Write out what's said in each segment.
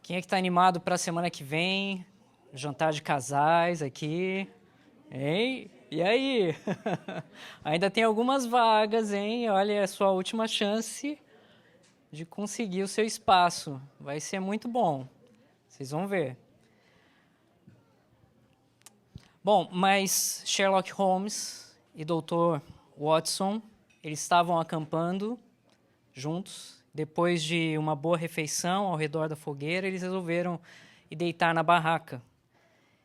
Quem é que está animado para a semana que vem? Jantar de casais aqui. Hein? E aí? Ainda tem algumas vagas, hein? Olha, é a sua última chance de conseguir o seu espaço. Vai ser muito bom. Vocês vão ver. Bom, mas Sherlock Holmes e Dr. Watson, eles estavam acampando juntos. Depois de uma boa refeição ao redor da fogueira, eles resolveram ir deitar na barraca.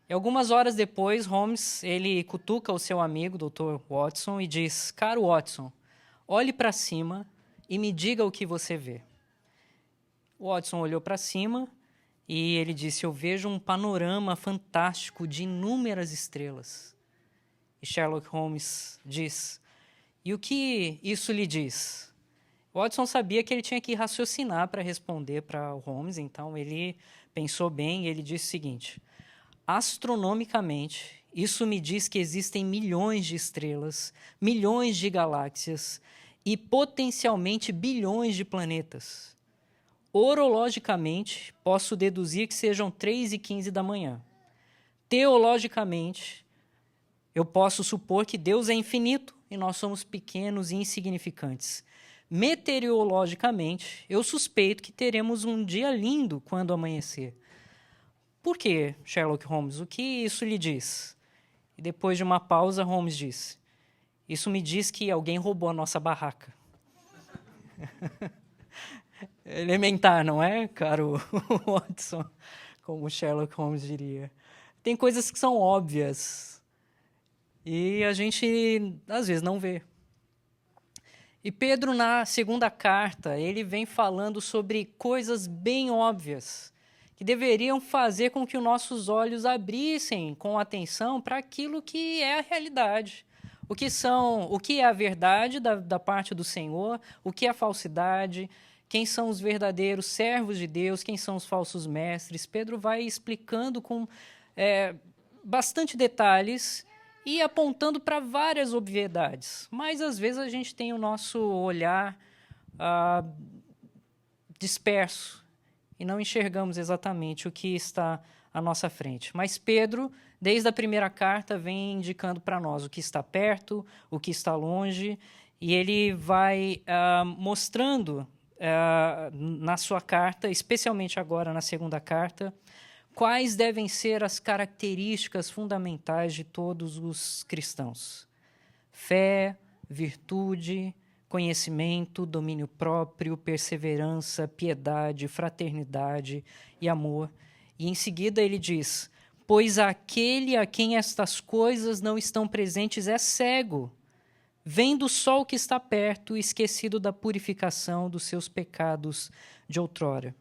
E algumas horas depois, Holmes ele cutuca o seu amigo, Dr. Watson, e diz: "Caro Watson, olhe para cima e me diga o que você vê." O Watson olhou para cima e ele disse: "Eu vejo um panorama fantástico de inúmeras estrelas." E Sherlock Holmes diz: "E o que isso lhe diz?" Watson sabia que ele tinha que raciocinar para responder para o Holmes, então ele pensou bem e ele disse o seguinte: "Astronomicamente, isso me diz que existem milhões de estrelas, milhões de galáxias e potencialmente bilhões de planetas. Orologicamente, posso deduzir que sejam 3h15 da manhã. Teologicamente, eu posso supor que Deus é infinito e nós somos pequenos e insignificantes. Meteorologicamente, eu suspeito que teremos um dia lindo quando amanhecer." "Por quê, Sherlock Holmes? O que isso lhe diz?" E depois de uma pausa, Holmes disse: "Isso me diz que alguém roubou a nossa barraca." Elementar, não é, caro Watson? Como Sherlock Holmes diria. Tem coisas que são óbvias e a gente, às vezes, não vê. E Pedro, na segunda carta, ele vem falando sobre coisas bem óbvias, que deveriam fazer com que os nossos olhos abrissem com atenção para aquilo que é a realidade. O que é a verdade da parte do Senhor, o que é a falsidade, quem são os verdadeiros servos de Deus, quem são os falsos mestres. Pedro vai explicando com bastante detalhes e apontando para várias obviedades. Mas, às vezes, a gente tem o nosso olhar disperso e não enxergamos exatamente o que está à nossa frente. Mas Pedro, desde a primeira carta, vem indicando para nós o que está perto, o que está longe, e ele vai mostrando na sua carta, especialmente agora na segunda carta, quais devem ser as características fundamentais de todos os cristãos: fé, virtude, conhecimento, domínio próprio, perseverança, piedade, fraternidade e amor. E em seguida ele diz: "Pois aquele a quem estas coisas não estão presentes é cego, vendo o sol que está perto, esquecido da purificação dos seus pecados de outrora."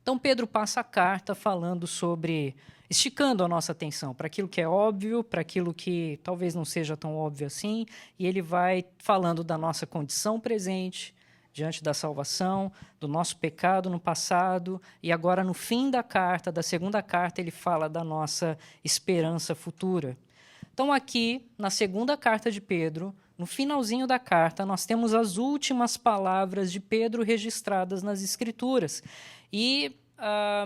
Então, Pedro passa a carta falando sobre, esticando a nossa atenção para aquilo que é óbvio, para aquilo que talvez não seja tão óbvio assim, e ele vai falando da nossa condição presente diante da salvação, do nosso pecado no passado, e agora no fim da carta, da segunda carta, ele fala da nossa esperança futura. Então, aqui, na segunda carta de Pedro, no finalzinho da carta, nós temos as últimas palavras de Pedro registradas nas Escrituras. E,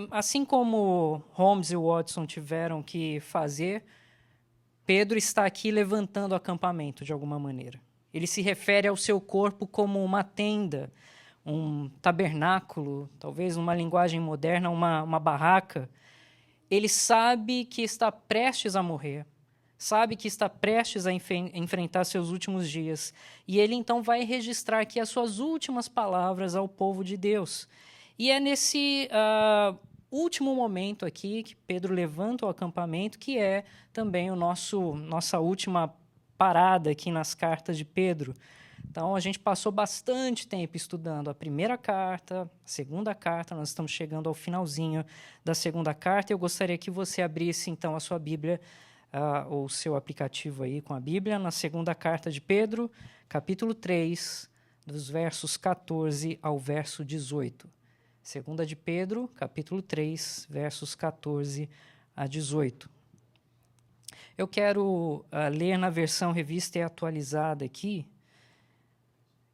assim como Holmes e Watson tiveram que fazer, Pedro está aqui levantando o acampamento de alguma maneira. Ele se refere ao seu corpo como uma tenda, um tabernáculo, talvez numa linguagem moderna, uma barraca. Ele sabe que está prestes a morrer, sabe que está prestes a enfrentar seus últimos dias. E ele, então, vai registrar aqui as suas últimas palavras ao povo de Deus. E é nesse último momento aqui que Pedro levanta o acampamento, que é também nossa última parada aqui nas cartas de Pedro. Então, a gente passou bastante tempo estudando a primeira carta, a segunda carta, nós estamos chegando ao finalzinho da segunda carta. Eu gostaria que você abrisse, então, a sua Bíblia, ou o seu aplicativo aí com a Bíblia, na segunda carta de Pedro, capítulo 3, dos versos 14 ao verso 18. Segunda de Pedro, capítulo 3, versos 14 a 18. Eu quero ler na versão revista e atualizada aqui,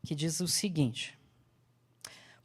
que diz o seguinte: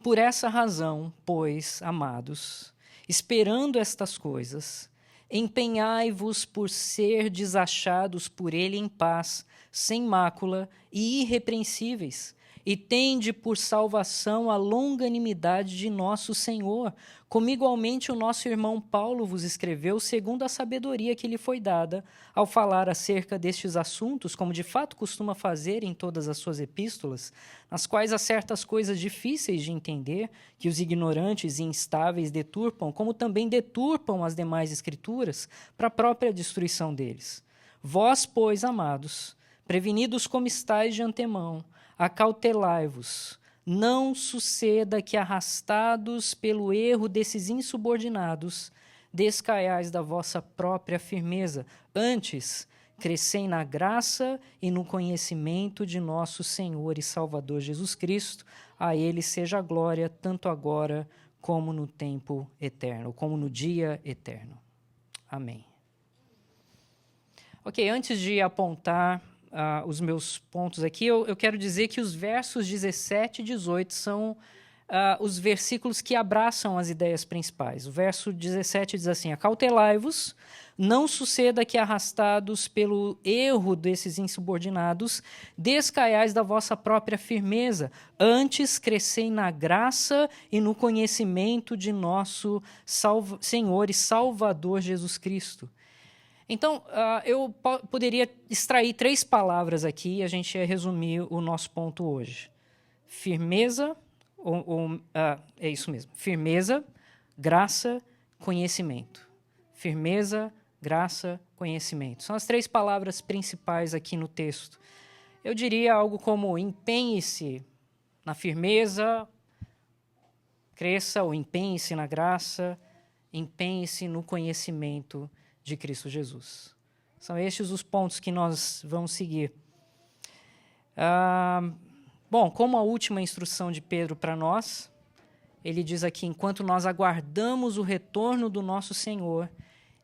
Por essa razão, pois, amados, esperando estas coisas, empenhai-vos por ser desachados por ele em paz, sem mácula e irrepreensíveis, e tende por salvação a longanimidade de nosso Senhor, como igualmente o nosso irmão Paulo vos escreveu, segundo a sabedoria que lhe foi dada, ao falar acerca destes assuntos, como de fato costuma fazer em todas as suas epístolas, nas quais há certas coisas difíceis de entender, que os ignorantes e instáveis deturpam, como também deturpam as demais escrituras, para a própria destruição deles. Vós, pois, amados, prevenidos como estáis de antemão, acautelai-vos, não suceda que, arrastados pelo erro desses insubordinados, descaiais da vossa própria firmeza. Antes, crescei na graça e no conhecimento de nosso Senhor e Salvador Jesus Cristo. A Ele seja a glória, tanto agora como no tempo eterno, como no dia eterno. Amém. Ok, antes de apontar os meus pontos aqui, eu quero dizer que os versos 17 e 18 são os versículos que abraçam as ideias principais. O verso 17 diz assim: acautelai-vos, não suceda que, arrastados pelo erro desses insubordinados, descaiais da vossa própria firmeza. Antes, crescei na graça e no conhecimento de nosso Senhor e Salvador Jesus Cristo. Então, eu poderia extrair 3 palavras aqui e a gente ia resumir o nosso ponto hoje. Firmeza, é isso mesmo. Firmeza, graça, conhecimento. Firmeza, graça, conhecimento. São as 3 palavras principais aqui no texto. Eu diria algo como: empenhe-se na firmeza, cresça ou empenhe-se na graça, empenhe-se no conhecimento de Cristo Jesus. São estes os pontos que nós vamos seguir. Bom, como a última instrução de Pedro para nós, ele diz aqui: enquanto nós aguardamos o retorno do nosso Senhor,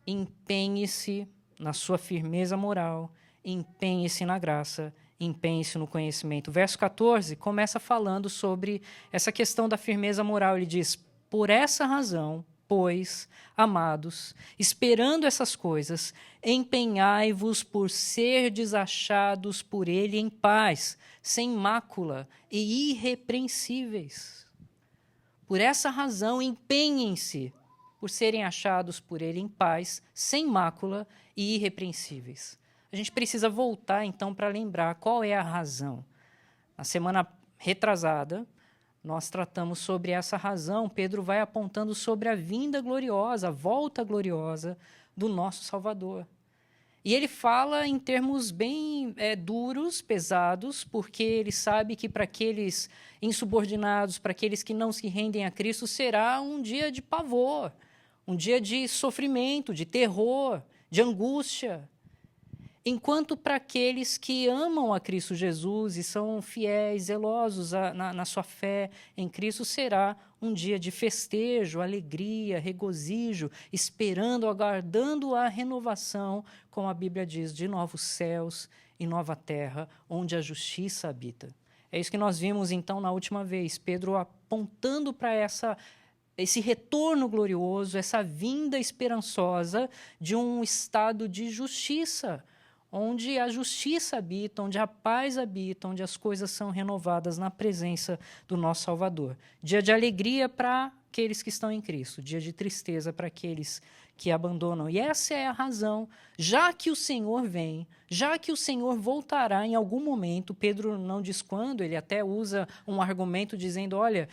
empenhe-se na sua firmeza moral, empenhe-se na graça, empenhe-se no conhecimento. O verso 14 começa falando sobre essa questão da firmeza moral. Ele diz: por essa razão, pois, amados, esperando essas coisas, empenhai-vos por ser desachados por ele em paz, sem mácula e irrepreensíveis. Por essa razão, empenhem-se por serem achados por ele em paz, sem mácula e irrepreensíveis. A gente precisa voltar, então, para lembrar qual é a razão. Na semana retrasada, nós tratamos sobre essa razão. Pedro vai apontando sobre a vinda gloriosa, a volta gloriosa do nosso Salvador. E ele fala em termos bem duros, pesados, porque ele sabe que para aqueles insubordinados, para aqueles que não se rendem a Cristo, será um dia de pavor, um dia de sofrimento, de terror, de angústia. Enquanto para aqueles que amam a Cristo Jesus e são fiéis, zelosos na sua fé em Cristo, será um dia de festejo, alegria, regozijo, esperando, aguardando a renovação, como a Bíblia diz, de novos céus e nova terra, onde a justiça habita. É isso que nós vimos, então, na última vez, Pedro apontando para esse retorno glorioso, essa vinda esperançosa de um estado de justiça, onde a justiça habita, onde a paz habita, onde as coisas são renovadas na presença do nosso Salvador. Dia de alegria para aqueles que estão em Cristo, dia de tristeza para aqueles que abandonam. E essa é a razão, já que o Senhor vem, já que o Senhor voltará em algum momento. Pedro não diz quando, ele até usa um argumento dizendo: olha,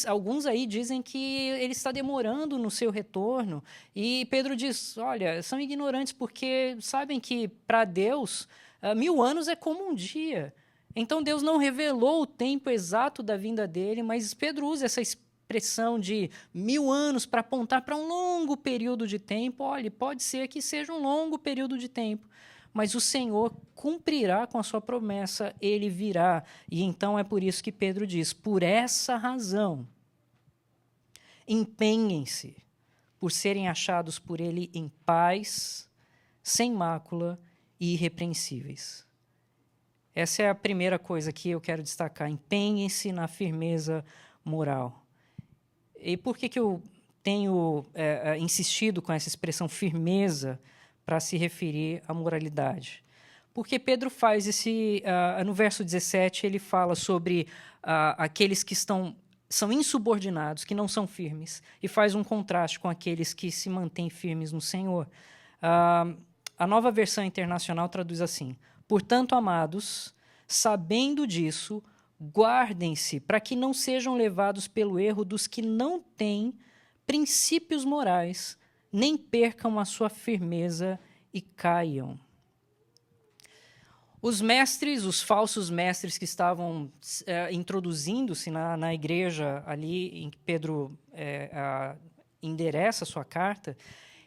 alguns aí dizem que ele está demorando no seu retorno. E Pedro diz: olha, são ignorantes porque sabem que para Deus 1000 anos é como um dia. Então Deus não revelou o tempo exato da vinda dele, mas Pedro usa essa expressão de 1000 anos para apontar para um longo período de tempo. Olha, pode ser que seja um longo período de tempo, mas o Senhor cumprirá com a sua promessa, ele virá. E então é por isso que Pedro diz: por essa razão, empenhem-se por serem achados por ele em paz, sem mácula e irrepreensíveis. Essa é a primeira coisa que eu quero destacar. Empenhem-se na firmeza moral. E por que eu tenho insistido com essa expressão firmeza para se referir à moralidade? Porque Pedro faz no verso 17, ele fala sobre aqueles que são insubordinados, que não são firmes, e faz um contraste com aqueles que se mantêm firmes no Senhor. A Nova Versão Internacional traduz assim: portanto, amados, sabendo disso, guardem-se para que não sejam levados pelo erro dos que não têm princípios morais, nem percam a sua firmeza e caiam. Os mestres, os falsos mestres que estavam introduzindo-se na igreja ali em que Pedro endereça a sua carta,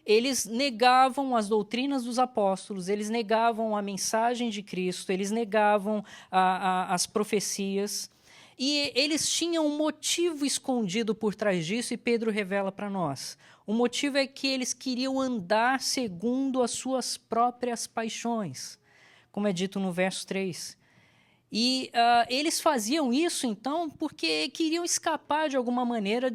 eles negavam as doutrinas dos apóstolos, eles negavam a mensagem de Cristo, eles negavam as profecias, e eles tinham um motivo escondido por trás disso, e Pedro revela para nós. O motivo é que eles queriam andar segundo as suas próprias paixões, como é dito no verso 3. E eles faziam isso, então, porque queriam escapar de alguma maneira,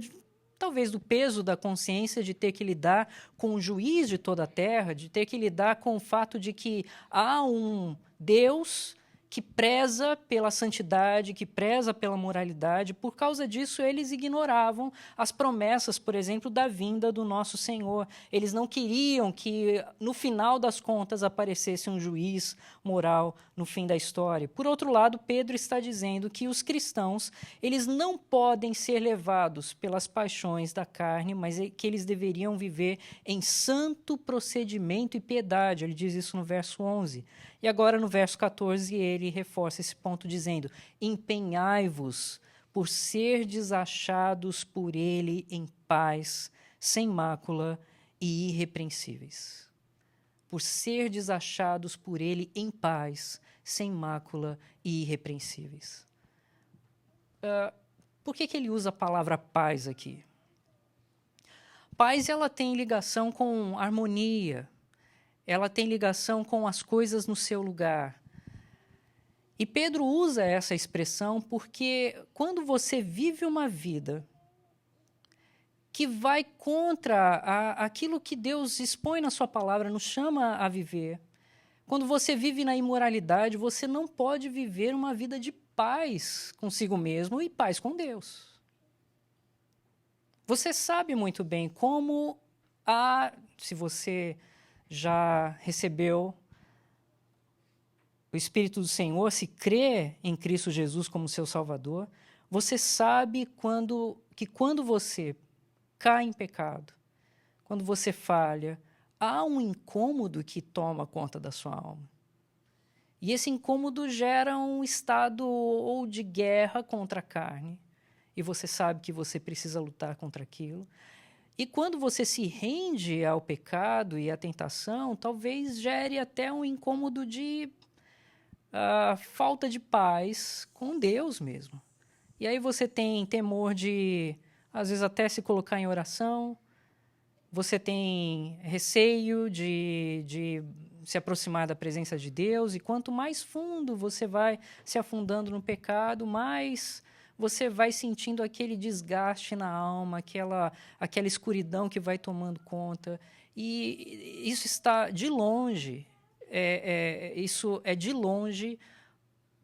talvez do peso da consciência de ter que lidar com o juiz de toda a terra, de ter que lidar com o fato de que há um Deus que preza pela santidade, que preza pela moralidade. Por causa disso, eles ignoravam as promessas, por exemplo, da vinda do nosso Senhor. Eles não queriam que, no final das contas, aparecesse um juiz moral no fim da história. Por outro lado, Pedro está dizendo que os cristãos, eles não podem ser levados pelas paixões da carne, mas que eles deveriam viver em santo procedimento e piedade. Ele diz isso no verso 11. E agora, no verso 14, ele reforça esse ponto dizendo: empenhai-vos por serdes achados por ele em paz, sem mácula e irrepreensíveis. Por serdes achados por ele em paz, sem mácula e irrepreensíveis. Por que ele usa a palavra paz aqui? Paz, ela tem ligação com harmonia, ela tem ligação com as coisas no seu lugar. E Pedro usa essa expressão porque quando você vive uma vida que vai contra aquilo que Deus expõe na sua palavra, nos chama a viver, quando você vive na imoralidade, você não pode viver uma vida de paz consigo mesmo e paz com Deus. Você sabe muito bem como se você já recebeu o Espírito do Senhor, se crê em Cristo Jesus como seu Salvador, você sabe que quando você cai em pecado, quando você falha, há um incômodo que toma conta da sua alma. E esse incômodo gera um estado ou de guerra contra a carne, e você sabe que você precisa lutar contra aquilo. E quando você se rende ao pecado e à tentação, talvez gere até um incômodo de falta de paz com Deus mesmo. E aí você tem temor de, às vezes, até se colocar em oração, você tem receio de se aproximar da presença de Deus, e quanto mais fundo você vai se afundando no pecado, mais você vai sentindo aquele desgaste na alma, aquela escuridão que vai tomando conta. E isso está de longe, isso é de longe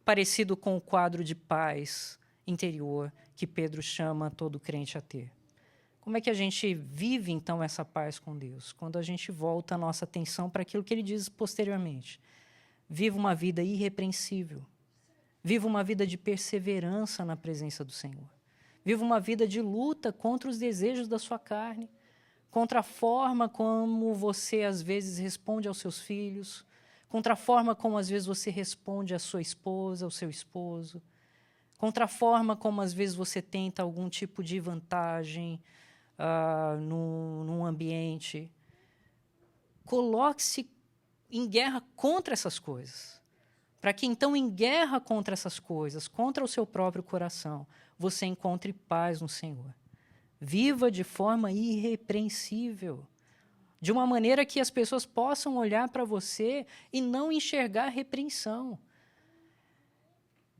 parecido com o quadro de paz interior que Pedro chama todo crente a ter. Como é que a gente vive, então, essa paz com Deus? Quando a gente volta a nossa atenção para aquilo que ele diz posteriormente. Viva uma vida irrepreensível. Viva uma vida de perseverança na presença do Senhor. Viva uma vida de luta contra os desejos da sua carne, contra a forma como você, às vezes, responde aos seus filhos, contra a forma como, às vezes, você responde à sua esposa, ao seu esposo, contra a forma como, às vezes, você tenta algum tipo de vantagem num ambiente. Coloque-se em guerra contra essas coisas, para que, então, em guerra contra essas coisas, contra o seu próprio coração, você encontre paz no Senhor. Viva de forma irrepreensível, de uma maneira que as pessoas possam olhar para você e não enxergar repreensão.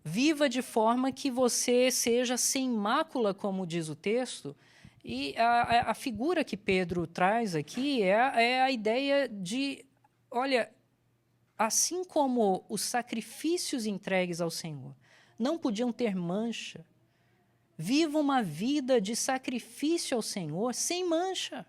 Viva de forma que você seja sem mácula, como diz o texto. E a figura que Pedro traz aqui é a ideia de, olha, assim como os sacrifícios entregues ao Senhor não podiam ter mancha, viva uma vida de sacrifício ao Senhor sem mancha.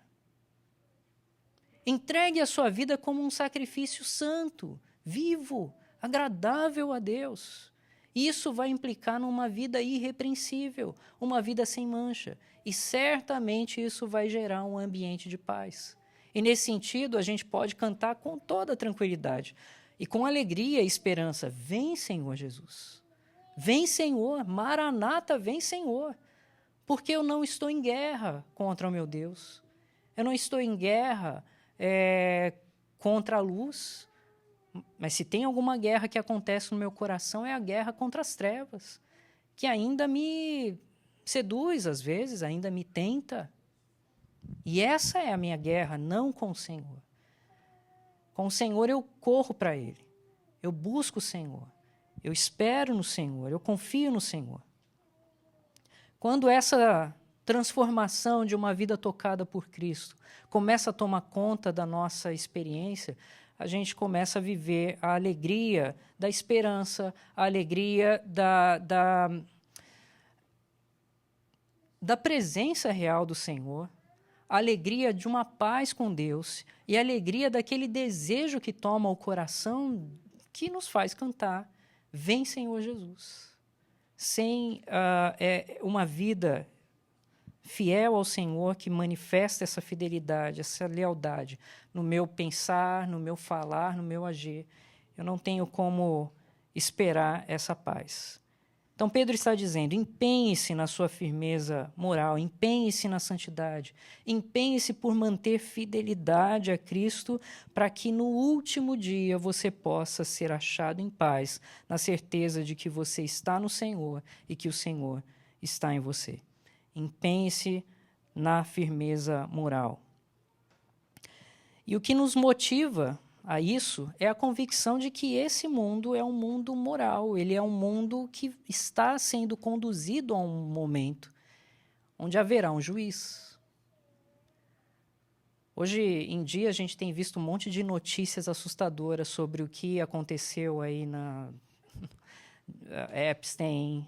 Entregue a sua vida como um sacrifício santo, vivo, agradável a Deus. Isso vai implicar numa vida irrepreensível, uma vida sem mancha. E certamente isso vai gerar um ambiente de paz. E nesse sentido, a gente pode cantar com toda tranquilidade e com alegria e esperança: vem, Senhor Jesus. Vem, Senhor. Maranata, vem, Senhor. Porque eu não estou em guerra contra o meu Deus. Eu não estou em guerra contra a luz. Mas se tem alguma guerra que acontece no meu coração, é a guerra contra as trevas, que ainda me seduz às vezes, ainda me tenta. E essa é a minha guerra, não com o Senhor. Com o Senhor eu corro para Ele, eu busco o Senhor, eu espero no Senhor, eu confio no Senhor. Quando essa transformação de uma vida tocada por Cristo começa a tomar conta da nossa experiência, a gente começa a viver a alegria da esperança, a alegria da presença real do Senhor, a alegria de uma paz com Deus e a alegria daquele desejo que toma o coração que nos faz cantar: vem, Senhor Jesus. Sem uma vida fiel ao Senhor que manifesta essa fidelidade, essa lealdade no meu pensar, no meu falar, no meu agir, eu não tenho como esperar essa paz. Então Pedro está dizendo: empenhe-se na sua firmeza moral, empenhe-se na santidade, empenhe-se por manter fidelidade a Cristo, para que no último dia você possa ser achado em paz, na certeza de que você está no Senhor e que o Senhor está em você. Empenhe-se na firmeza moral. E o que nos motiva a isso é a convicção de que esse mundo é um mundo moral, ele é um mundo que está sendo conduzido a um momento onde haverá um juiz. Hoje em dia a gente tem visto um monte de notícias assustadoras sobre o que aconteceu aí na Epstein,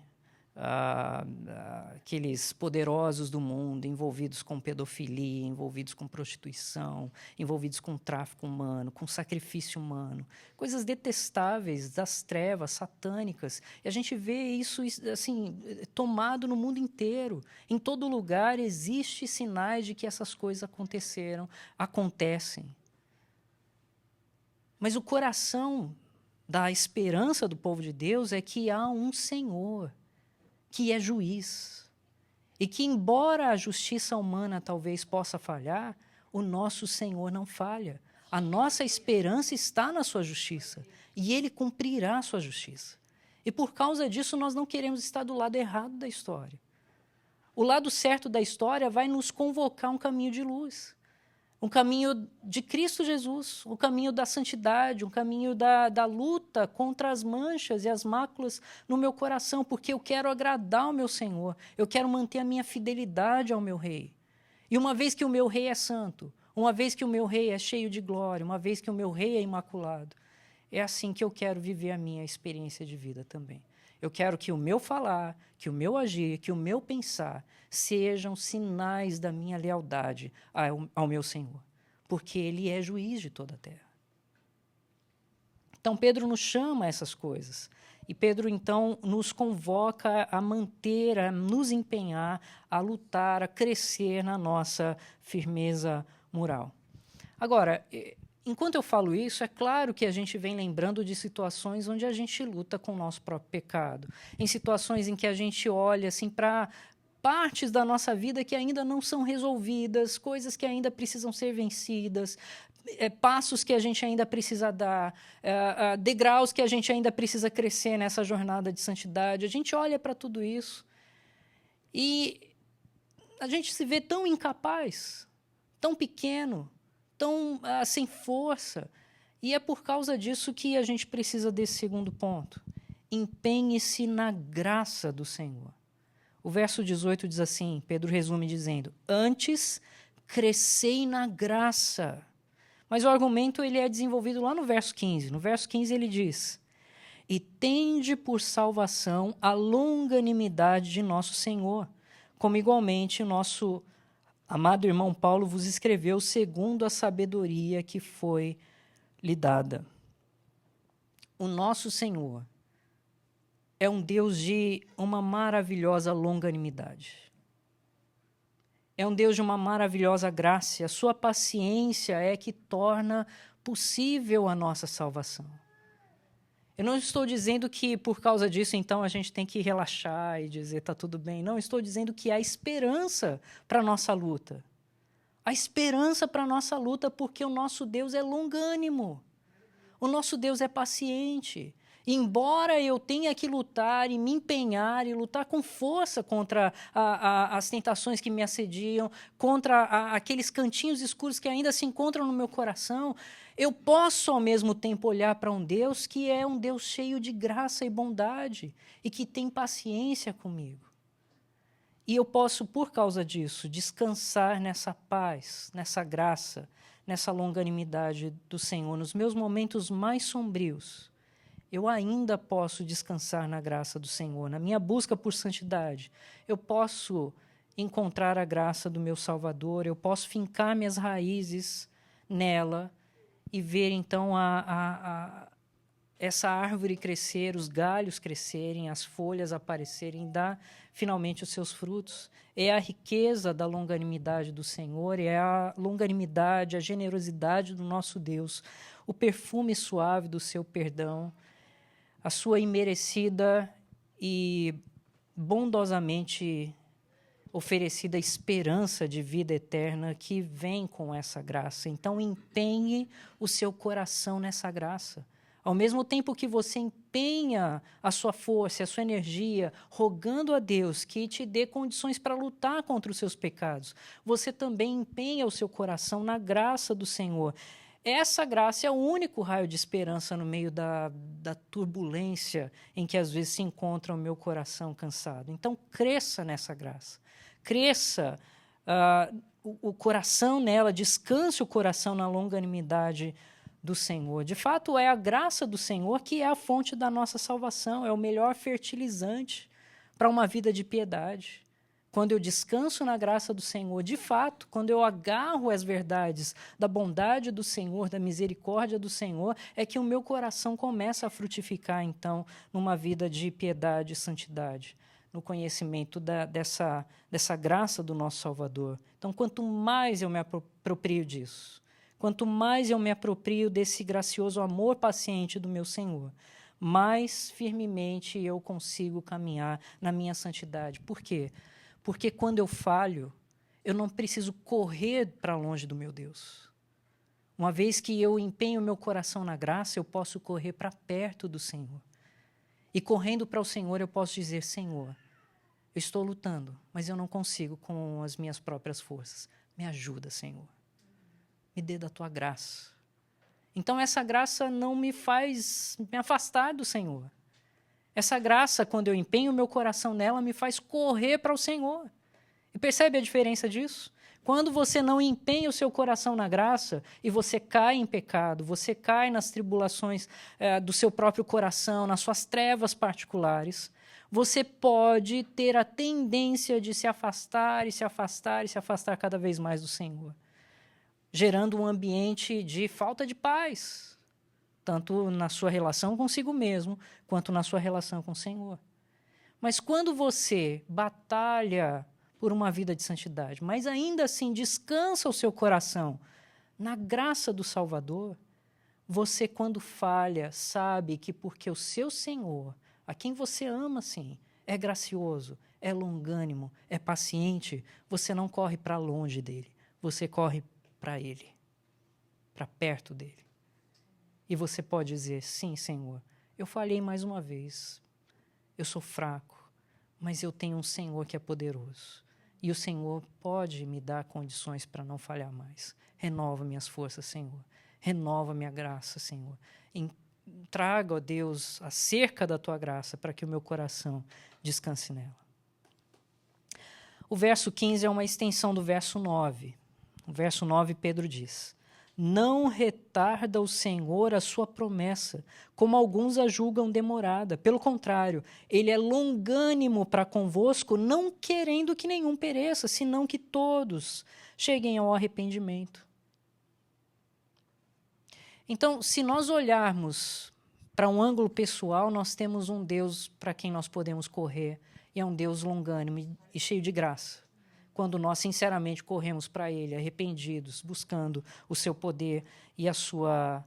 aqueles poderosos do mundo envolvidos com pedofilia, envolvidos com prostituição, envolvidos com tráfico humano, com sacrifício humano, coisas detestáveis das trevas, satânicas. E a gente vê isso assim tomado no mundo inteiro. Em todo lugar existem sinais de que essas coisas acontecem. Mas o coração da esperança do povo de Deus é que há um Senhor que é juiz, e que, embora a justiça humana talvez possa falhar, o nosso Senhor não falha. A nossa esperança está na sua justiça, e Ele cumprirá a sua justiça. E por causa disso nós não queremos estar do lado errado da história. O lado certo da história vai nos convocar um caminho de luz, um caminho de Cristo Jesus, um caminho da santidade, um caminho da luta contra as manchas e as máculas no meu coração, porque eu quero agradar ao meu Senhor, eu quero manter a minha fidelidade ao meu Rei. E uma vez que o meu Rei é santo, uma vez que o meu Rei é cheio de glória, uma vez que o meu Rei é imaculado, é assim que eu quero viver a minha experiência de vida também. Eu quero que o meu falar, que o meu agir, que o meu pensar sejam sinais da minha lealdade ao meu Senhor, porque Ele é juiz de toda a terra. Então, Pedro nos chama a essas coisas. E Pedro, então, nos convoca a manter, a nos empenhar, a lutar, a crescer na nossa firmeza moral. Agora, enquanto eu falo isso, é claro que a gente vem lembrando de situações onde a gente luta com o nosso próprio pecado, em situações em que a gente olha assim, para partes da nossa vida que ainda não são resolvidas, coisas que ainda precisam ser vencidas, passos que a gente ainda precisa dar, degraus que a gente ainda precisa crescer nessa jornada de santidade. A gente olha para tudo isso e a gente se vê tão incapaz, tão pequeno, tão sem força. E é por causa disso que a gente precisa desse segundo ponto. empenhe-se na graça do Senhor. O verso 18 diz assim, Pedro resume dizendo, antes crescei na graça. Mas o argumento ele é desenvolvido lá no verso 15. No verso 15 ele diz, e tende por salvação a longanimidade de nosso Senhor, como igualmente o nosso amado irmão Paulo vos escreveu segundo a sabedoria que foi lhe dada. O nosso Senhor é um Deus de uma maravilhosa longanimidade. É um Deus de uma maravilhosa graça. A sua paciência é que torna possível a nossa salvação. Eu não estou dizendo que por causa disso, então, a gente tem que relaxar e dizer está tudo bem. Não, estou dizendo que há esperança para a nossa luta. Há esperança para a nossa luta porque o nosso Deus é longânimo. O nosso Deus é paciente. Embora eu tenha que lutar e me empenhar e lutar com força contra as tentações que me assediam, contra aqueles cantinhos escuros que ainda se encontram no meu coração, eu posso ao mesmo tempo olhar para um Deus que é um Deus cheio de graça e bondade e que tem paciência comigo. E eu posso, por causa disso, descansar nessa paz, nessa graça, nessa longanimidade do Senhor. Nos meus momentos mais sombrios, eu ainda posso descansar na graça do Senhor. Na minha busca por santidade, eu posso encontrar a graça do meu Salvador, eu posso fincar minhas raízes nela e ver, então, essa árvore crescer, os galhos crescerem, as folhas aparecerem, dar finalmente os seus frutos. É a riqueza da longanimidade do Senhor, é a longanimidade, a generosidade do nosso Deus, o perfume suave do seu perdão, a sua imerecida e bondosamente oferecida esperança de vida eterna que vem com essa graça. Então, empenhe o seu coração nessa graça. Ao mesmo tempo que você empenha a sua força, a sua energia, rogando a Deus que te dê condições para lutar contra os seus pecados, você também empenha o seu coração na graça do Senhor. Essa graça é o único raio de esperança no meio da turbulência em que às vezes se encontra o meu coração cansado. Então, cresça nessa graça. Cresça o coração nela, descanse o coração na longanimidade do Senhor. De fato, é a graça do Senhor que é a fonte da nossa salvação, é o melhor fertilizante para uma vida de piedade. Quando eu descanso na graça do Senhor, de fato, quando eu agarro as verdades da bondade do Senhor, da misericórdia do Senhor, é que o meu coração começa a frutificar, então, numa vida de piedade e santidade, no conhecimento dessa graça do nosso Salvador. Então, quanto mais eu me aproprio disso, quanto mais eu me aproprio desse gracioso amor paciente do meu Senhor, mais firmemente eu consigo caminhar na minha santidade. Por quê? Porque quando eu falho, eu não preciso correr para longe do meu Deus. Uma vez que eu empenho o meu coração na graça, eu posso correr para perto do Senhor. E correndo para o Senhor, eu posso dizer, Senhor, eu estou lutando, mas eu não consigo com as minhas próprias forças. Me ajuda, Senhor. Me dê da tua graça. Então, essa graça não me faz me afastar do Senhor. Essa graça, quando eu empenho o meu coração nela, me faz correr para o Senhor. E percebe a diferença disso? Quando você não empenha o seu coração na graça e você cai em pecado, você cai nas tribulações do seu próprio coração, nas suas trevas particulares, você pode ter a tendência de se afastar e se afastar e se afastar cada vez mais do Senhor, gerando um ambiente de falta de paz, tanto na sua relação consigo mesmo, quanto na sua relação com o Senhor. Mas quando você batalha por uma vida de santidade, mas ainda assim descansa o seu coração na graça do Salvador, você, quando falha, sabe que porque o seu Senhor, a quem você ama, sim, é gracioso, é longânimo, é paciente, você não corre para longe dele, você corre para ele, para perto dele. E você pode dizer, sim, Senhor, eu falhei mais uma vez, eu sou fraco, mas eu tenho um Senhor que é poderoso. E o Senhor pode me dar condições para não falhar mais. Renova minhas forças, Senhor. Renova minha graça, Senhor. traga, ó Deus, a cerca da tua graça para que o meu coração descanse nela. O verso 15 é uma extensão do verso 9. No verso 9, Pedro diz: não retarda o Senhor a sua promessa, como alguns a julgam demorada. Pelo contrário, ele é longânimo para convosco, não querendo que nenhum pereça, senão que todos cheguem ao arrependimento. Então, se nós olharmos para um ângulo pessoal, nós temos um Deus para quem nós podemos correr, e é um Deus longânimo e cheio de graça. Quando nós sinceramente corremos para Ele, arrependidos, buscando o seu poder e a sua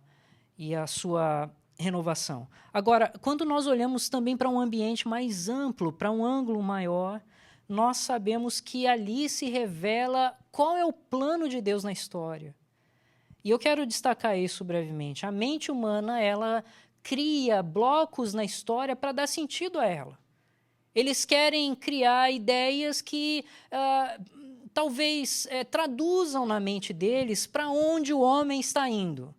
renovação. Agora, quando nós olhamos também para um ambiente mais amplo, para um ângulo maior, nós sabemos que ali se revela qual é o plano de Deus na história. E eu quero destacar isso brevemente. A mente humana, ela cria blocos na história para dar sentido a ela. Eles querem criar ideias que talvez traduzam na mente deles para onde o homem está indo.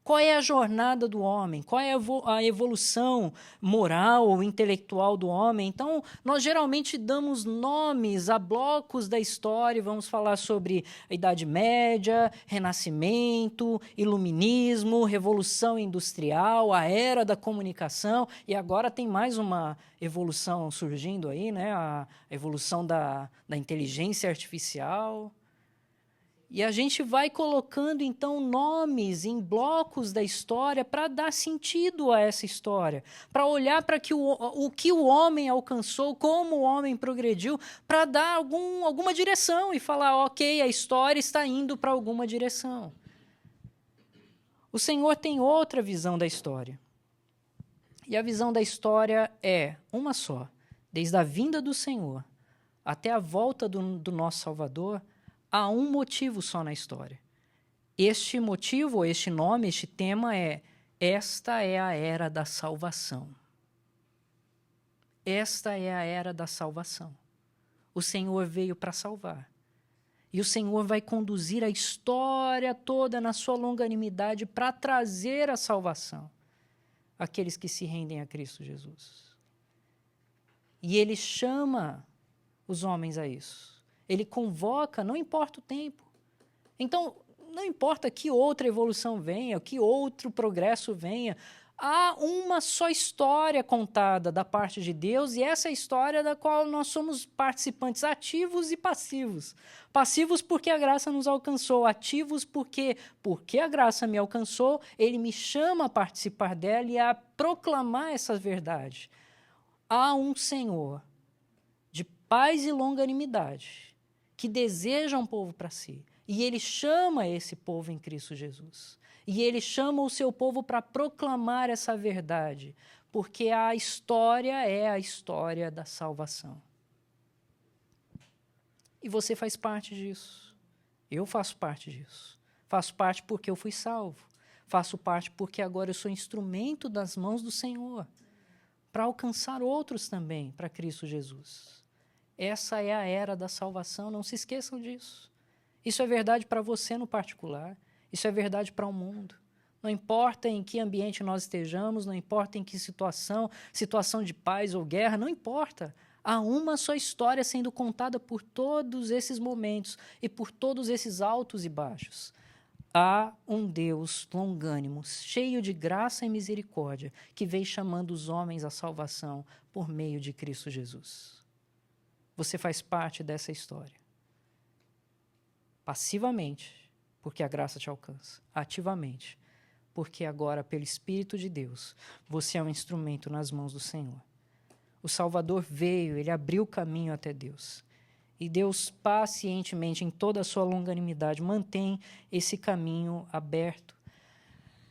Qual é a jornada do homem? Qual é a evolução moral ou intelectual do homem? Então, nós geralmente damos nomes a blocos da história, vamos falar sobre a Idade Média, Renascimento, Iluminismo, Revolução Industrial, a Era da Comunicação, e agora tem mais uma evolução surgindo aí, né? A evolução da inteligência artificial. E a gente vai colocando, então, nomes em blocos da história para dar sentido a essa história, para olhar para o que o homem alcançou, como o homem progrediu, para dar alguma direção e falar, ok, a história está indo para alguma direção. O Senhor tem outra visão da história. E a visão da história é uma só. Desde a vinda do Senhor até a volta do nosso Salvador, há um motivo só na história. Este motivo, este nome, este tema é: esta é a era da salvação. Esta é a era da salvação. O Senhor veio para salvar. E o Senhor vai conduzir a história toda na sua longanimidade para trazer a salvação àqueles que se rendem a Cristo Jesus. E Ele chama os homens a isso. Ele convoca, não importa o tempo. Então, não importa que outra evolução venha, que outro progresso venha, há uma só história contada da parte de Deus, e essa é a história da qual nós somos participantes ativos e passivos. Passivos porque a graça nos alcançou, ativos porque a graça me alcançou, Ele me chama a participar dela e a proclamar essa verdade. Há um Senhor de paz e longanimidade, que deseja um povo para si. E Ele chama esse povo em Cristo Jesus. E Ele chama o seu povo para proclamar essa verdade, porque a história é a história da salvação. E você faz parte disso. Eu faço parte disso. Faço parte porque eu fui salvo. Faço parte porque agora eu sou instrumento das mãos do Senhor para alcançar outros também para Cristo Jesus. Essa é a era da salvação, não se esqueçam disso. Isso é verdade para você no particular, isso é verdade para o mundo. Não importa em que ambiente nós estejamos, não importa em que situação de paz ou guerra, não importa. Há uma só história sendo contada por todos esses momentos e por todos esses altos e baixos. Há um Deus longânimo, cheio de graça e misericórdia, que veio chamando os homens à salvação por meio de Cristo Jesus. Você faz parte dessa história. Passivamente, porque a graça te alcança. Ativamente, porque agora, pelo Espírito de Deus, você é um instrumento nas mãos do Senhor. O Salvador veio, Ele abriu o caminho até Deus. E Deus, pacientemente, em toda a sua longanimidade, mantém esse caminho aberto.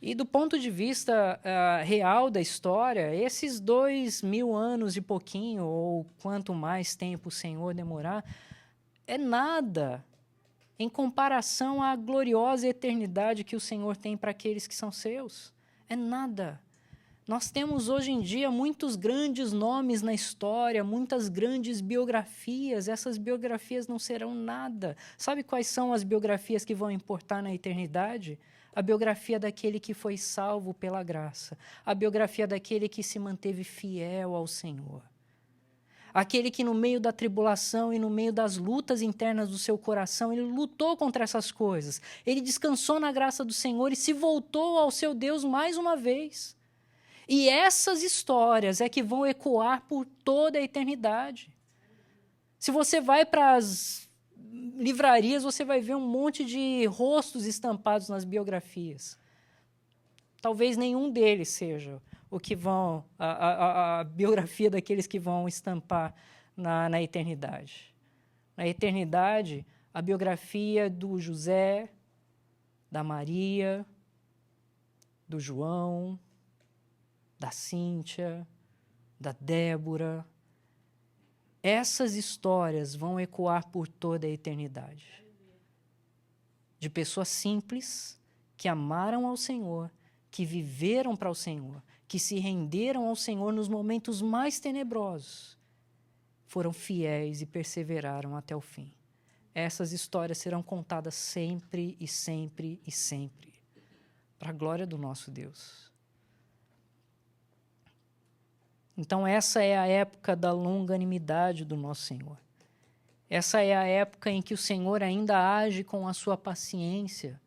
E do ponto de vista real da história, esses 2000 anos e pouquinho, ou quanto mais tempo o Senhor demorar, é nada em comparação à gloriosa eternidade que o Senhor tem para aqueles que são seus. É nada. Nós temos hoje em dia muitos grandes nomes na história, muitas grandes biografias. Essas biografias não serão nada. Sabe quais são as biografias que vão importar na eternidade? a biografia daquele que foi salvo pela graça, a biografia daquele que se manteve fiel ao Senhor. Aquele que no meio da tribulação e no meio das lutas internas do seu coração, ele lutou contra essas coisas. Ele descansou na graça do Senhor e se voltou ao seu Deus mais uma vez. E essas histórias é que vão ecoar por toda a eternidade. Se você vai para as livrarias, você vai ver um monte de rostos estampados nas biografias. Talvez nenhum deles seja o que vão, a biografia daqueles que vão estampar na eternidade. Na eternidade, a biografia do José, da Maria, do João, da Cíntia, da Débora. Essas histórias vão ecoar por toda a eternidade. De pessoas simples que amaram ao Senhor, que viveram para o Senhor, que se renderam ao Senhor nos momentos mais tenebrosos, foram fiéis e perseveraram até o fim. Essas histórias serão contadas sempre e sempre e sempre, para a glória do nosso Deus. Então, essa é a época da longanimidade do nosso Senhor. Essa é a época em que o Senhor ainda age com a sua paciência.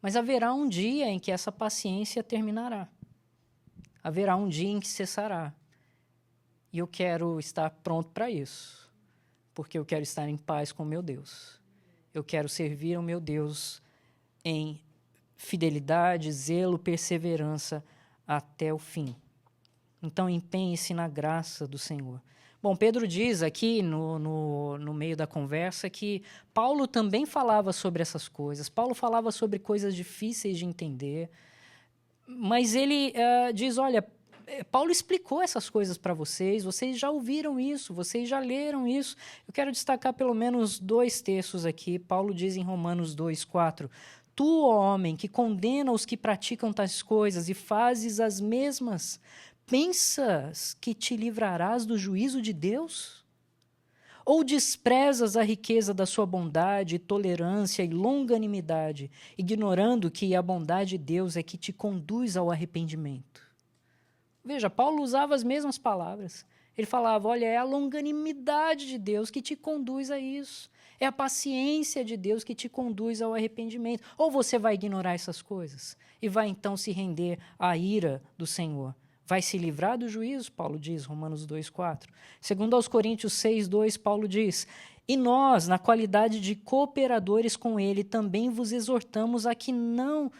Mas haverá um dia em que essa paciência terminará. Haverá um dia em que cessará. E eu quero estar pronto para isso, porque eu quero estar em paz com o meu Deus. Eu quero servir ao meu Deus em fidelidade, zelo, perseverança até o fim. Então, empenhe-se na graça do Senhor. Bom, Pedro diz aqui no meio da conversa que Paulo também falava sobre essas coisas. Paulo falava sobre coisas difíceis de entender, mas ele diz, olha, Paulo explicou essas coisas para vocês já ouviram isso, vocês já leram isso. Eu quero destacar pelo menos 2 textos aqui. Paulo diz em Romanos 2:4, tu, ó homem, que condena os que praticam tais coisas e fazes as mesmas, pensas que te livrarás do juízo de Deus? Ou desprezas a riqueza da sua bondade, tolerância e longanimidade, ignorando que a bondade de Deus é que te conduz ao arrependimento? Veja, Paulo usava as mesmas palavras. Ele falava, olha, é a longanimidade de Deus que te conduz a isso. É a paciência de Deus que te conduz ao arrependimento. Ou você vai ignorar essas coisas e vai então se render à ira do Senhor. Vai se livrar do juízo, Paulo diz, Romanos 2:4. Segundo aos Coríntios 6:2, Paulo diz, e nós, na qualidade de cooperadores com ele, também vos exortamos a que não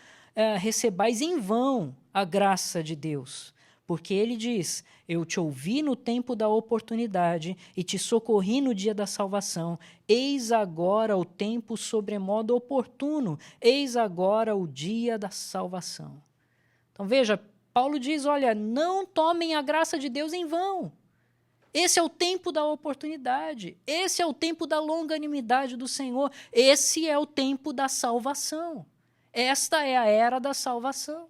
recebais em vão a graça de Deus. Porque ele diz, eu te ouvi no tempo da oportunidade e te socorri no dia da salvação. Eis agora o tempo sobremodo oportuno, eis agora o dia da salvação. Então veja, Paulo diz, olha, não tomem a graça de Deus em vão. Esse é o tempo da oportunidade. Esse é o tempo da longanimidade do Senhor. Esse é o tempo da salvação. Esta é a era da salvação.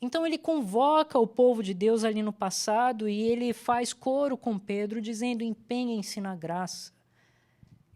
Então ele convoca o povo de Deus ali no passado e ele faz coro com Pedro, dizendo, empenhem-se na graça.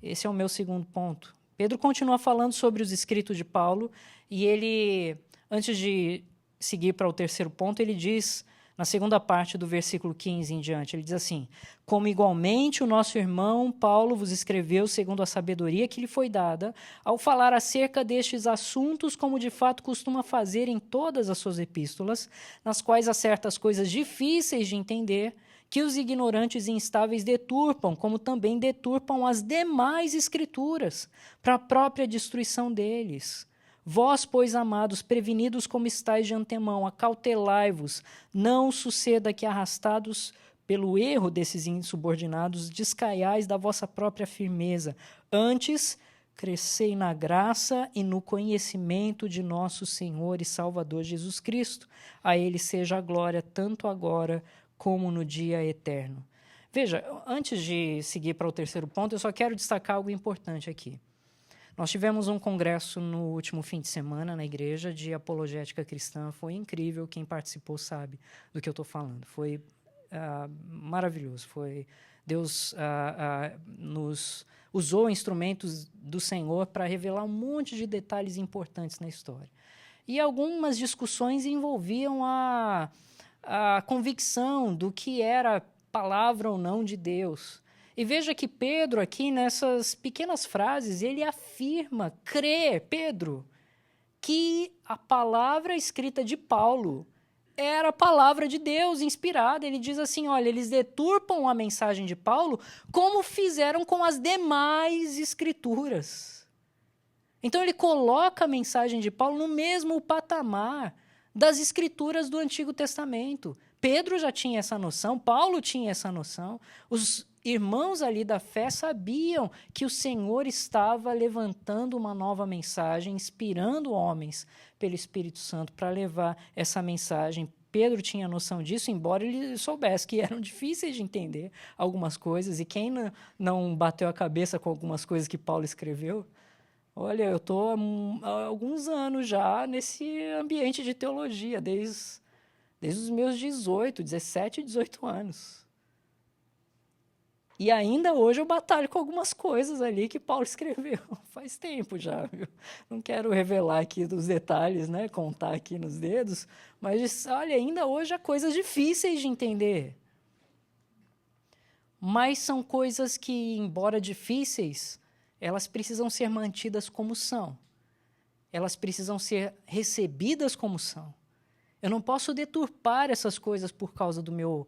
Esse é o meu segundo ponto. Pedro continua falando sobre os escritos de Paulo e ele, antes de seguir para o terceiro ponto, ele diz, na segunda parte do versículo 15 em diante, ele diz assim, como igualmente o nosso irmão Paulo vos escreveu segundo a sabedoria que lhe foi dada, ao falar acerca destes assuntos, como de fato costuma fazer em todas as suas epístolas, nas quais há certas coisas difíceis de entender, que os ignorantes e instáveis deturpam, como também deturpam as demais escrituras, para a própria destruição deles. Vós, pois, amados, prevenidos como estáis de antemão, acautelai-vos, não suceda que, arrastados pelo erro desses insubordinados, descaiais da vossa própria firmeza. Antes, crescei na graça e no conhecimento de nosso Senhor e Salvador Jesus Cristo. A Ele seja a glória, tanto agora como no dia eterno. Veja, antes de seguir para o terceiro ponto, eu só quero destacar algo importante aqui. Nós tivemos um congresso no último fim de semana na igreja de apologética cristã. Foi incrível, quem participou sabe do que eu estou falando. Foi maravilhoso. Deus nos usou instrumentos do Senhor para revelar um monte de detalhes importantes na história. E algumas discussões envolviam a convicção do que era palavra ou não de Deus. E veja que Pedro, aqui nessas pequenas frases, ele afirma, Pedro, que a palavra escrita de Paulo era a palavra de Deus inspirada. Ele diz assim, olha, eles deturpam a mensagem de Paulo como fizeram com as demais escrituras. Então ele coloca a mensagem de Paulo no mesmo patamar das escrituras do Antigo Testamento. Pedro já tinha essa noção, Paulo tinha essa noção. Os irmãos ali da fé sabiam que o Senhor estava levantando uma nova mensagem, inspirando homens pelo Espírito Santo para levar essa mensagem. Pedro tinha noção disso, embora ele soubesse que eram difíceis de entender algumas coisas, e quem não bateu a cabeça com algumas coisas que Paulo escreveu? Olha, eu estou há alguns anos já nesse ambiente de teologia, desde os meus 17, 18 anos. E ainda hoje eu batalho com algumas coisas ali que Paulo escreveu. Faz tempo já, viu? Não quero revelar aqui os detalhes, né? Contar aqui nos dedos, mas, olha, ainda hoje há coisas difíceis de entender. Mas são coisas que, embora difíceis, elas precisam ser mantidas como são. Elas precisam ser recebidas como são. Eu não posso deturpar essas coisas por causa do meu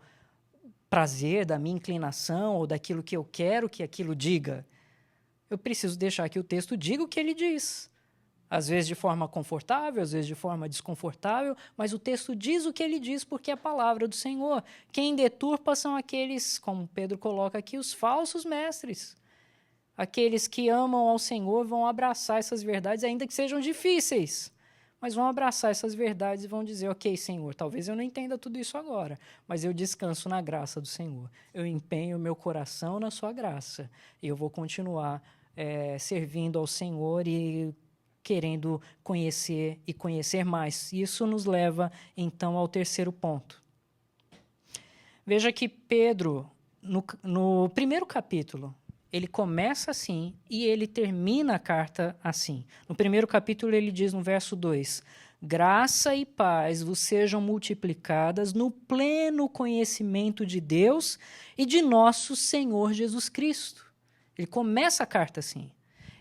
prazer, da minha inclinação ou daquilo que eu quero que aquilo diga. Eu preciso deixar que o texto diga o que ele diz. Às vezes de forma confortável, às vezes de forma desconfortável, mas o texto diz o que ele diz porque é a palavra do Senhor. Quem deturpa são aqueles, como Pedro coloca aqui, os falsos mestres. Aqueles que amam ao Senhor vão abraçar essas verdades, ainda que sejam difíceis, mas vão abraçar essas verdades e vão dizer, ok, Senhor, talvez eu não entenda tudo isso agora, mas eu descanso na graça do Senhor. Eu empenho o meu coração na sua graça e eu vou continuar servindo ao Senhor e querendo conhecer e conhecer mais. Isso nos leva, então, ao terceiro ponto. Veja que Pedro, no primeiro capítulo, ele começa assim e ele termina a carta assim. No primeiro capítulo ele diz no verso 2, graça e paz vos sejam multiplicadas no pleno conhecimento de Deus e de nosso Senhor Jesus Cristo. Ele começa a carta assim.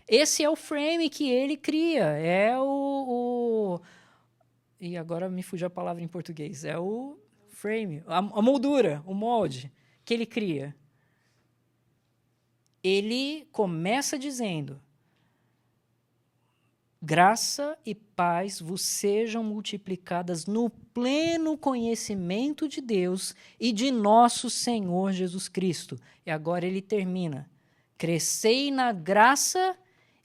Esse é o frame que ele cria, e agora me fugiu a palavra em português, é o frame, a moldura, o molde que ele cria. Ele começa dizendo, graça e paz vos sejam multiplicadas no pleno conhecimento de Deus e de nosso Senhor Jesus Cristo. E agora ele termina, crescei na graça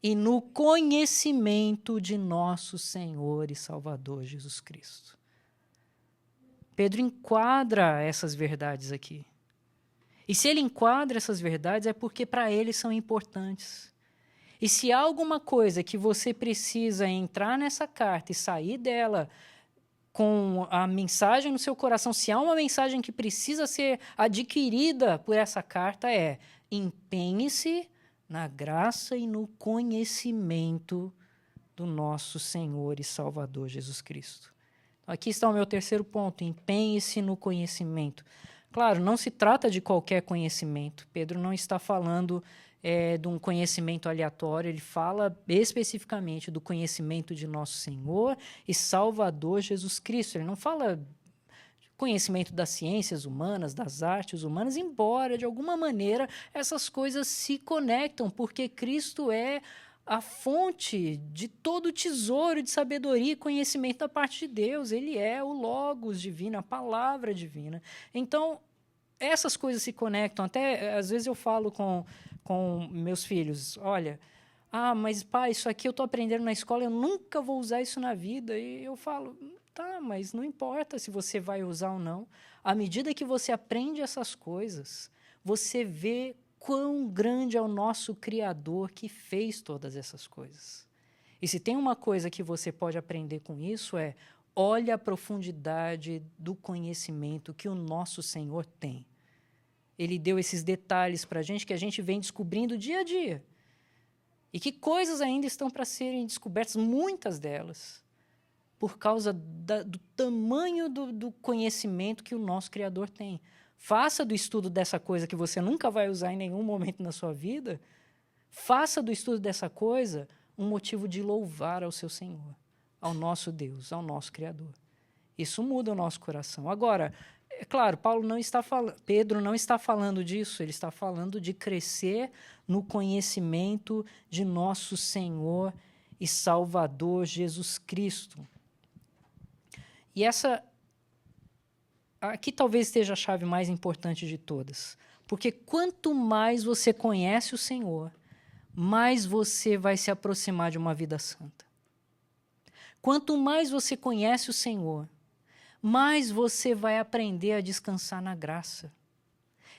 e no conhecimento de nosso Senhor e Salvador Jesus Cristo. Pedro enquadra essas verdades aqui. E se ele enquadra essas verdades é porque para ele são importantes. E se há alguma coisa que você precisa entrar nessa carta e sair dela com a mensagem no seu coração, se há uma mensagem que precisa ser adquirida por essa carta empenhe-se na graça e no conhecimento do nosso Senhor e Salvador Jesus Cristo. Aqui está o meu terceiro ponto, empenhe-se no conhecimento. Claro, não se trata de qualquer conhecimento. Pedro não está falando de um conhecimento aleatório, ele fala especificamente do conhecimento de nosso Senhor e Salvador Jesus Cristo. Ele não fala conhecimento das ciências humanas, das artes humanas, embora, de alguma maneira, essas coisas se conectam, porque Cristo é a fonte de todo o tesouro de sabedoria e conhecimento da parte de Deus. Ele é o Logos divino, a palavra divina. Então, essas coisas se conectam. Até, às vezes, eu falo com meus filhos, olha, mas pai, isso aqui eu estou aprendendo na escola, eu nunca vou usar isso na vida. E eu falo, tá, mas não importa se você vai usar ou não. À medida que você aprende essas coisas, você vê quão grande é o nosso Criador que fez todas essas coisas. E se tem uma coisa que você pode aprender com isso olha a profundidade do conhecimento que o nosso Senhor tem. Ele deu esses detalhes para a gente que a gente vem descobrindo dia a dia. E que coisas ainda estão para serem descobertas, muitas delas, por causa do tamanho do conhecimento que o nosso Criador tem. Faça do estudo dessa coisa que você nunca vai usar em nenhum momento na sua vida, faça do estudo dessa coisa um motivo de louvar ao seu Senhor, ao nosso Deus, ao nosso Criador. Isso muda o nosso coração. Agora, é claro, Pedro não está falando disso, ele está falando de crescer no conhecimento de nosso Senhor e Salvador Jesus Cristo. E aqui talvez esteja a chave mais importante de todas, porque quanto mais você conhece o Senhor, mais você vai se aproximar de uma vida santa. Quanto mais você conhece o Senhor, mais você vai aprender a descansar na graça.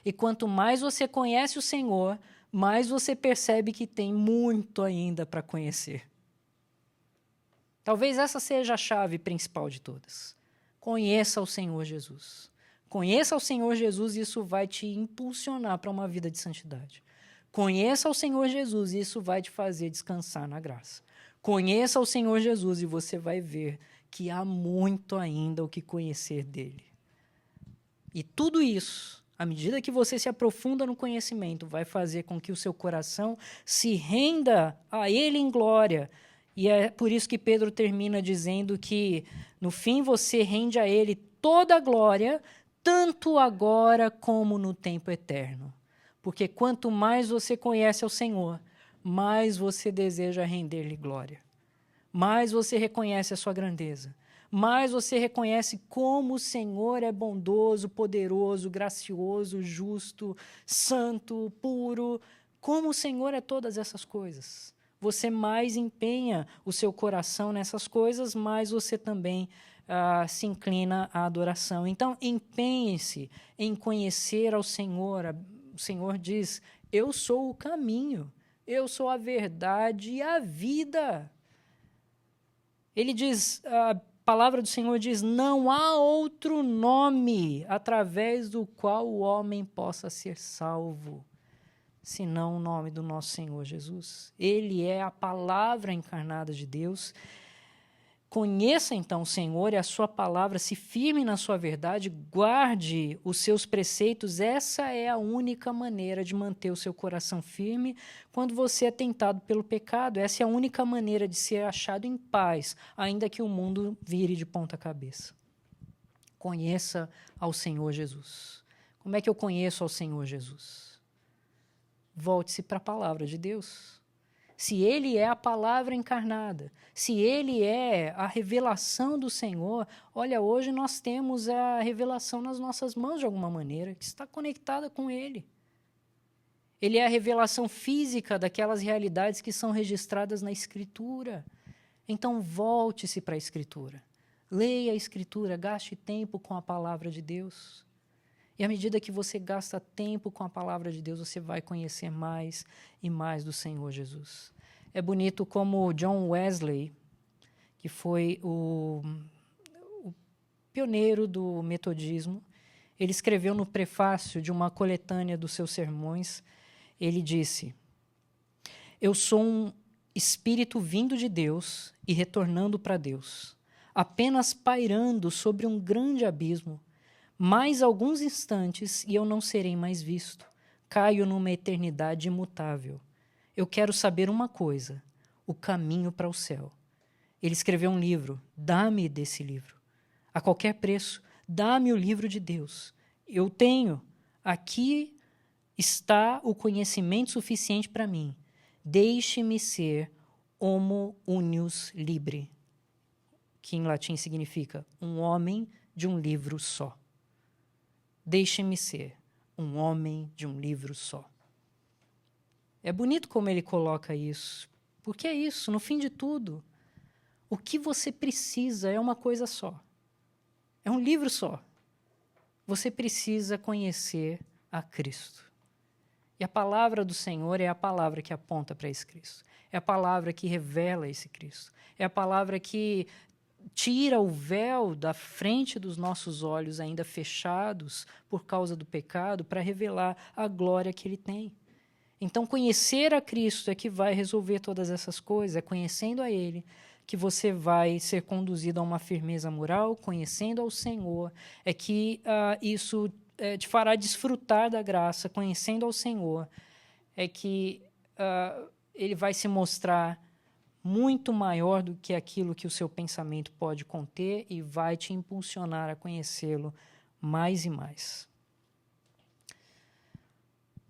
E quanto mais você conhece o Senhor, mais você percebe que tem muito ainda para conhecer. Talvez essa seja a chave principal de todas. Conheça o Senhor Jesus. Conheça o Senhor Jesus e isso vai te impulsionar para uma vida de santidade. Conheça o Senhor Jesus e isso vai te fazer descansar na graça. Conheça o Senhor Jesus e você vai ver que há muito ainda o que conhecer dele. E tudo isso, à medida que você se aprofunda no conhecimento, vai fazer com que o seu coração se renda a ele em glória. E é por isso que Pedro termina dizendo que, no fim, você rende a ele toda a glória, tanto agora como no tempo eterno. Porque quanto mais você conhece ao Senhor, mais você deseja render-lhe glória. Mais você reconhece a sua grandeza. Mais você reconhece como o Senhor é bondoso, poderoso, gracioso, justo, santo, puro. Como o Senhor é todas essas coisas. Você mais empenha o seu coração nessas coisas, mais você também se inclina à adoração. Então, empenhe-se em conhecer ao Senhor. O Senhor diz, eu sou o caminho, eu sou a verdade e a vida. Ele diz, a palavra do Senhor diz, não há outro nome através do qual o homem possa ser salvo, senão o nome do nosso Senhor Jesus. Ele é a palavra encarnada de Deus. Conheça então o Senhor e a sua palavra, se firme na sua verdade, guarde os seus preceitos. Essa é a única maneira de manter o seu coração firme quando você é tentado pelo pecado. Essa é a única maneira de ser achado em paz, ainda que o mundo vire de ponta cabeça. Conheça ao Senhor Jesus. Como é que eu conheço ao Senhor Jesus? Volte-se para a palavra de Deus. Se ele é a palavra encarnada, se ele é a revelação do Senhor, olha, hoje nós temos a revelação nas nossas mãos de alguma maneira, que está conectada com ele. Ele é a revelação física daquelas realidades que são registradas na Escritura. Então, volte-se para a Escritura. Leia a Escritura, gaste tempo com a palavra de Deus. E à medida que você gasta tempo com a palavra de Deus, você vai conhecer mais e mais do Senhor Jesus. É bonito como John Wesley, que foi o pioneiro do metodismo, ele escreveu no prefácio de uma coletânea dos seus sermões, ele disse, eu sou um espírito vindo de Deus e retornando para Deus, apenas pairando sobre um grande abismo. Mais alguns instantes e eu não serei mais visto. Caio numa eternidade imutável. Eu quero saber uma coisa, o caminho para o céu. Ele escreveu um livro, dá-me desse livro. A qualquer preço, dá-me o livro de Deus. Eu tenho, aqui está o conhecimento suficiente para mim. Deixe-me ser homo unius libre, que em latim significa um homem de um livro só. Deixe-me ser um homem de um livro só. É bonito como ele coloca isso, porque é isso, no fim de tudo, o que você precisa é uma coisa só. É um livro só. Você precisa conhecer a Cristo. E a palavra do Senhor é a palavra que aponta para esse Cristo. É a palavra que revela esse Cristo. É a palavra que tira o véu da frente dos nossos olhos ainda fechados por causa do pecado para revelar a glória que ele tem. Então, conhecer a Cristo é que vai resolver todas essas coisas. É conhecendo a Ele que você vai ser conduzido a uma firmeza moral. Conhecendo ao Senhor é que isso te fará desfrutar da graça. Conhecendo ao Senhor é que Ele vai se mostrar muito maior do que aquilo que o seu pensamento pode conter e vai te impulsionar a conhecê-lo mais e mais.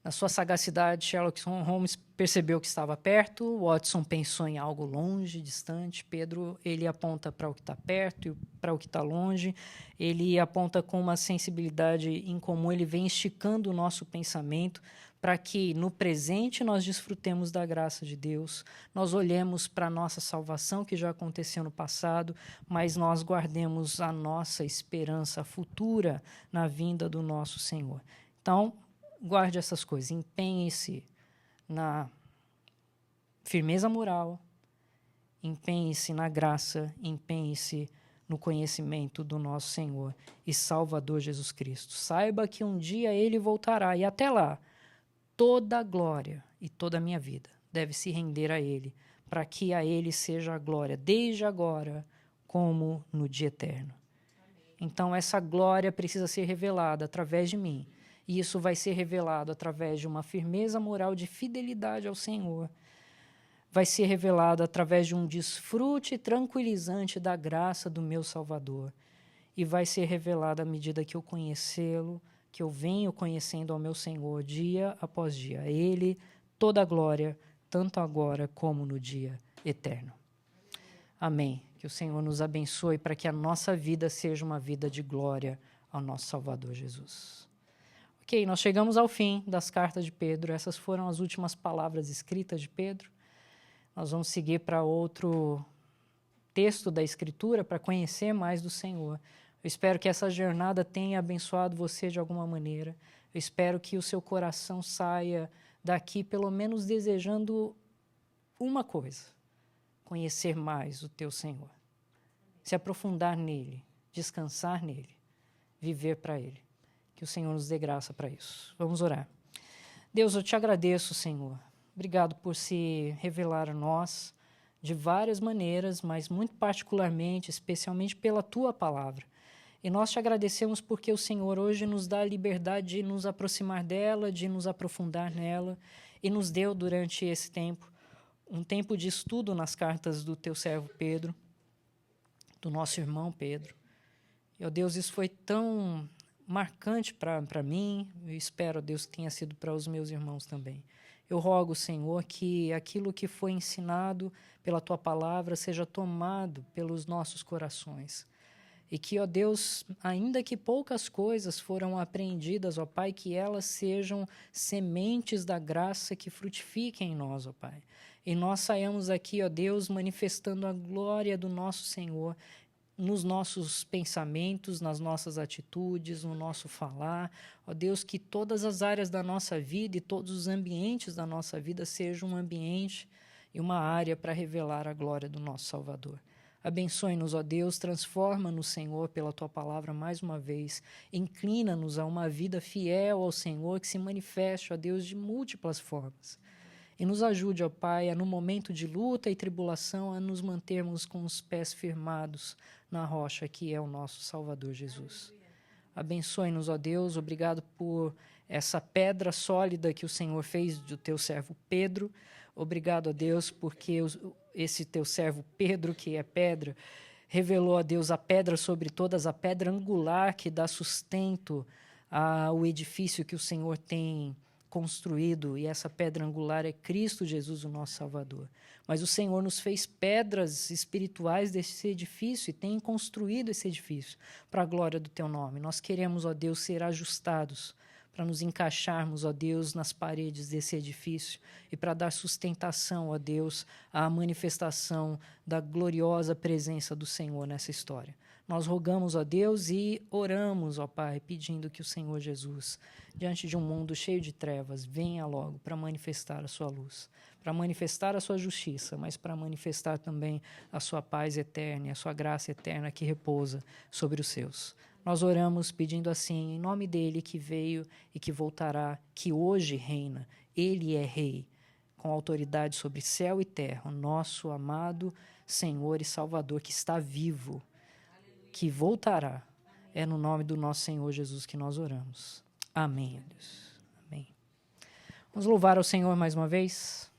Na sua sagacidade, Sherlock Holmes percebeu que estava perto, Watson pensou em algo longe, distante, Pedro ele aponta para o que está perto e para o que está longe, ele aponta com uma sensibilidade incomum, ele vem esticando o nosso pensamento para que no presente nós desfrutemos da graça de Deus, nós olhemos para a nossa salvação que já aconteceu no passado, mas nós guardemos a nossa esperança futura na vinda do nosso Senhor. Então, guarde essas coisas, empenhe-se na firmeza moral, empenhe-se na graça, empenhe-se no conhecimento do nosso Senhor e Salvador Jesus Cristo. Saiba que um dia Ele voltará e até lá, toda a glória e toda a minha vida deve se render a Ele, para que a Ele seja a glória, desde agora como no dia eterno. Então, essa glória precisa ser revelada através de mim. E isso vai ser revelado através de uma firmeza moral de fidelidade ao Senhor. Vai ser revelado através de um desfrute tranquilizante da graça do meu Salvador. E vai ser revelado à medida que eu conhecê-lo, que eu venho conhecendo ao meu Senhor dia após dia. A Ele toda a glória, tanto agora como no dia eterno. Amém. Que o Senhor nos abençoe para que a nossa vida seja uma vida de glória ao nosso Salvador Jesus. Ok, nós chegamos ao fim das cartas de Pedro. Essas foram as últimas palavras escritas de Pedro. Nós vamos seguir para outro texto da Escritura para conhecer mais do Senhor. Eu espero que essa jornada tenha abençoado você de alguma maneira. Eu espero que o seu coração saia daqui pelo menos desejando uma coisa: conhecer mais o teu Senhor. Se aprofundar nele, descansar nele, viver para ele. Que o Senhor nos dê graça para isso. Vamos orar. Deus, eu te agradeço, Senhor. Obrigado por se revelar a nós de várias maneiras, mas muito particularmente, especialmente pela tua palavra. E nós te agradecemos porque o Senhor hoje nos dá a liberdade de nos aproximar dela, de nos aprofundar nela, e nos deu durante esse tempo um tempo de estudo nas cartas do teu servo Pedro, do nosso irmão Pedro. E, ó Deus, isso foi tão marcante para mim, eu espero, Deus, que tenha sido para os meus irmãos também. Eu rogo, Senhor, que aquilo que foi ensinado pela Tua palavra seja tomado pelos nossos corações. E que, ó Deus, ainda que poucas coisas foram aprendidas, ó Pai, que elas sejam sementes da graça que frutifiquem em nós, ó Pai. E nós saiamos aqui, ó Deus, manifestando a glória do nosso Senhor, nos nossos pensamentos, nas nossas atitudes, no nosso falar. Ó Deus, que todas as áreas da nossa vida e todos os ambientes da nossa vida sejam um ambiente e uma área para revelar a glória do nosso Salvador. Abençoe-nos, ó Deus, transforma-nos, Senhor, pela Tua palavra mais uma vez. Inclina-nos a uma vida fiel ao Senhor, que se manifeste, ó Deus, de múltiplas formas. E nos ajude, ó Pai, a no momento de luta e tribulação, a nos mantermos com os pés firmados na rocha que é o nosso Salvador Jesus. Abençoe-nos, ó Deus, obrigado por essa pedra sólida que o Senhor fez do teu servo Pedro. Obrigado, ó Deus, porque esse teu servo Pedro, que é pedra, revelou a Deus a pedra sobre todas, a pedra angular que dá sustento ao edifício que o Senhor tem construído, e essa pedra angular é Cristo Jesus, o nosso Salvador. Mas o Senhor nos fez pedras espirituais desse edifício e tem construído esse edifício para a glória do teu nome. Nós queremos, ó Deus, ser ajustados para nos encaixarmos, ó Deus, nas paredes desse edifício e para dar sustentação, ó Deus, à manifestação da gloriosa presença do Senhor nessa história. Nós rogamos, ó Deus, e oramos, ó Pai, pedindo que o Senhor Jesus, diante de um mundo cheio de trevas, venha logo para manifestar a sua luz, para manifestar a sua justiça, mas para manifestar também a sua paz eterna e a sua graça eterna que repousa sobre os seus. Nós oramos pedindo assim, em nome dele que veio e que voltará, que hoje reina. Ele é rei, com autoridade sobre céu e terra, o nosso amado Senhor e Salvador que está vivo, que voltará. É no nome do nosso Senhor Jesus que nós oramos. Amém, Deus. Amém. Vamos louvar ao Senhor mais uma vez?